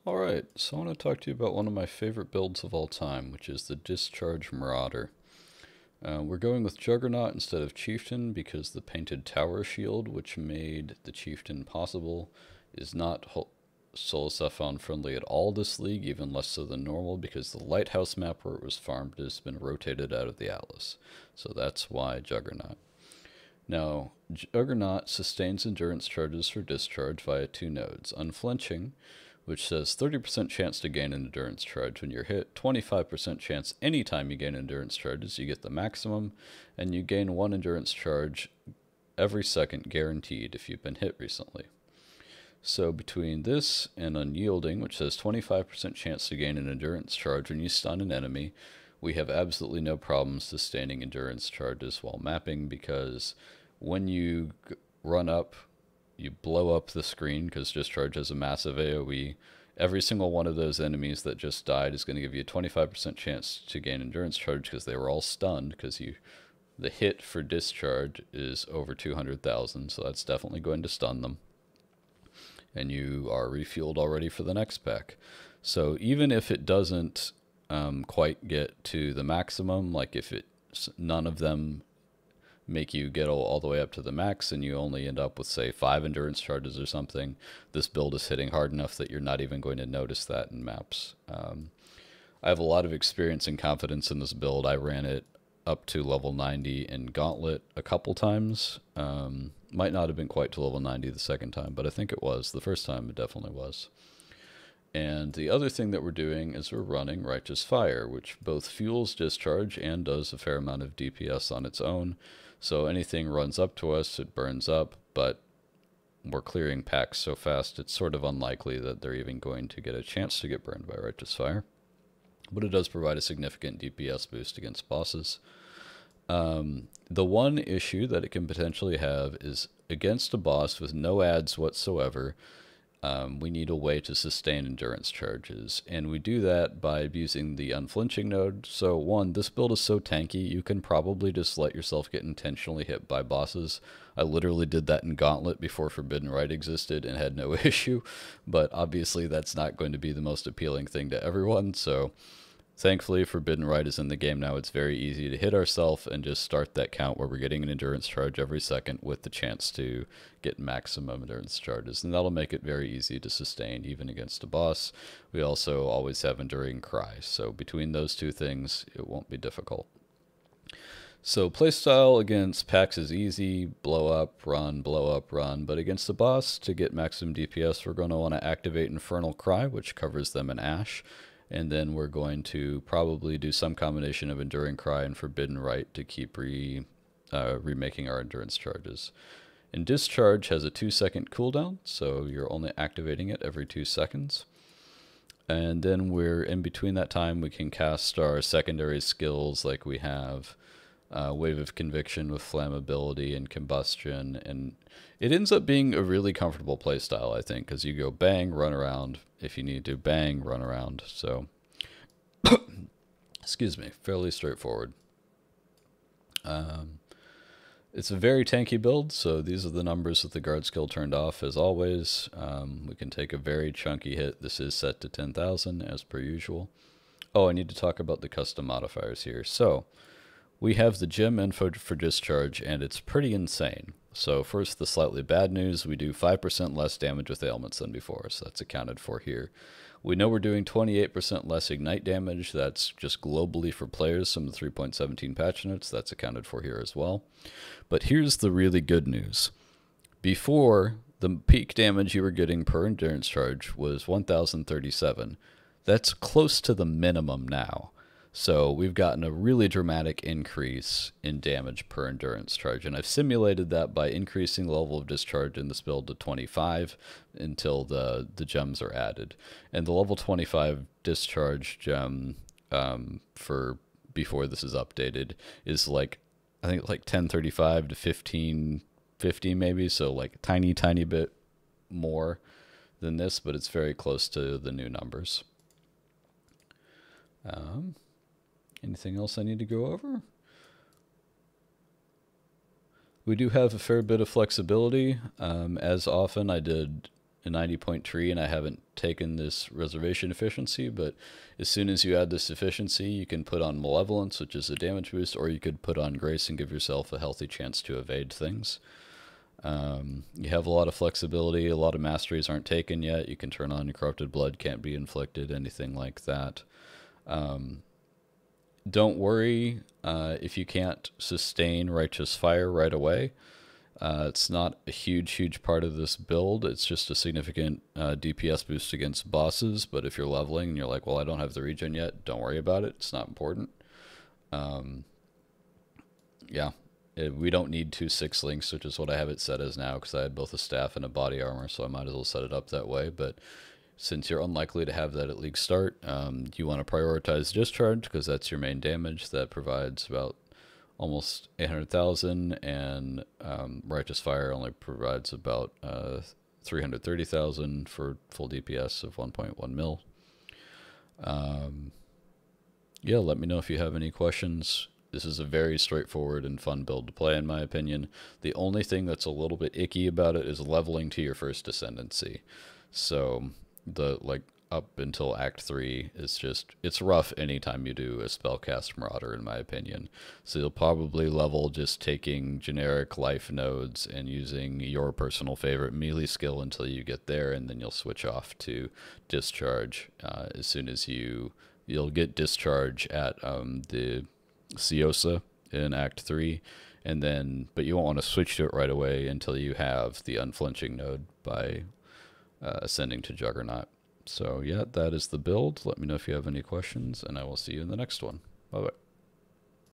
Alright, so I want to talk to you about one of my favorite builds of all time, which is the Discharge Marauder. We're going with Juggernaut instead of Chieftain because the painted tower shield, which made the Chieftain possible, is not HCSSF friendly at all this league, even less so than normal, because the lighthouse map where it was farmed has been rotated out of the atlas. So that's why Juggernaut. Now, Juggernaut sustains endurance charges for discharge via two nodes: Unflinching, which says 30% chance to gain an endurance charge when you're hit, 25% chance anytime you gain endurance charges, you get the maximum, and you gain one endurance charge every second guaranteed if you've been hit recently. So between this and Unyielding, which says 25% chance to gain an endurance charge when you stun an enemy, we have absolutely no problem sustaining endurance charges while mapping, because when you run up, you blow up the screen because Discharge has a massive AoE. Every single one of those enemies that just died is going to give you a 25% chance to gain endurance charge because they were all stunned, because the hit for Discharge is over 200,000, so that's definitely going to stun them. And you are refueled already for the next pack. So even if it doesn't quite get to the maximum, like if none of them make you get all the way up to the max and you only end up with, say, 5 endurance charges or something, this build is hitting hard enough that you're not even going to notice that in maps. I have a lot of experience and confidence in this build. I ran it up to level 90 in Gauntlet a couple times. Might not have been quite to level 90 the second time, but I think it was. The first time it definitely was. And the other thing that we're doing is we're running Righteous Fire, which both fuels Discharge and does a fair amount of DPS on its own. So anything runs up to us, it burns up, but we're clearing packs so fast it's sort of unlikely that they're even going to get a chance to get burned by Righteous Fire. But it does provide a significant DPS boost against bosses. The one issue that it can potentially have is against a boss with no adds whatsoever. We need a way to sustain endurance charges, and we do that by abusing the Unflinching node. So one, this build is so tanky, you can probably just let yourself get intentionally hit by bosses. I literally did that in Gauntlet before Forbidden Right existed and had no issue, but obviously that's not going to be the most appealing thing to everyone, so thankfully, Forbidden Right is in the game now. It's very easy to hit ourselves and just start that count where we're getting an endurance charge every second with the chance to get maximum endurance charges. And that'll make it very easy to sustain even against a boss. We also always have Enduring Cry. So between those two things, it won't be difficult. So playstyle against packs is easy: blow up, run, blow up, run. But against the boss, to get maximum DPS, we're going to want to activate Infernal Cry, which covers them in Ash. And then we're going to probably do some combination of Enduring Cry and Forbidden Right to keep remaking our endurance charges. And Discharge has a 2-second cooldown, so you're only activating it every 2 seconds. And then in between that time, we can cast our secondary skills, like we have Wave of Conviction with Flammability and Combustion. And it ends up being a really comfortable playstyle, I think, because you go bang, run around. If you need to, bang, run around. So, excuse me, fairly straightforward. It's a very tanky build, so these are the numbers with the guard skill turned off as always. We can take a very chunky hit. This is set to 10,000 as per usual. Oh, I need to talk about the custom modifiers here. So, we have the gem info for Discharge, and it's pretty insane. So first, the slightly bad news: we do 5% less damage with ailments than before, so that's accounted for here. We know we're doing 28% less ignite damage. That's just globally for players from the 3.17 patch notes. That's accounted for here as well. But here's the really good news. Before, the peak damage you were getting per endurance charge was 1,037. That's close to the minimum now. So we've gotten a really dramatic increase in damage per endurance charge, and I've simulated that by increasing the level of discharge in this build to 25 until the gems are added. And the level 25 discharge gem for before this is updated is like, I think like 1035 to 1550 maybe, so like tiny bit more than this, but it's very close to the new numbers. Anything else I need to go over? We do have a fair bit of flexibility. As often, I did a 90-point tree and I haven't taken this reservation efficiency, but as soon as you add this efficiency, you can put on Malevolence, which is a damage boost, or you could put on Grace and give yourself a healthy chance to evade things. You have a lot of flexibility. A lot of masteries aren't taken yet. You can turn on Corrupted Blood, can't be inflicted, anything like that. Don't worry if you can't sustain Righteous Fire right away. It's not a huge part of this build. It's just a significant DPS boost against bosses. But if you're leveling and you're like, well, I don't have the regen yet, don't worry about it. It's not important. Yeah, we don't need 2 6 links, which is what I have it set as now, because I had both a staff and a body armor, so I might as well set it up that way. But since you're unlikely to have that at league start, you want to prioritize Discharge, because that's your main damage. That provides about almost 800,000, and Righteous Fire only provides about 330,000 for full DPS of 1.1 mil. Yeah, let me know if you have any questions. This is a very straightforward and fun build to play, in my opinion. The only thing that's a little bit icky about it is leveling to your first ascendancy. So up until Act 3 is just, it's rough anytime you do a spellcast Marauder, in my opinion. So you'll probably level just taking generic life nodes and using your personal favorite melee skill until you get there, and then you'll switch off to Discharge as soon as you'll get Discharge at the Ciosa in Act 3, and then, but you won't want to switch to it right away until you have the Unflinching node by ascending to Juggernaut. So yeah, that is the build. Let me know if you have any questions, and I will see you in the next one. Bye-bye.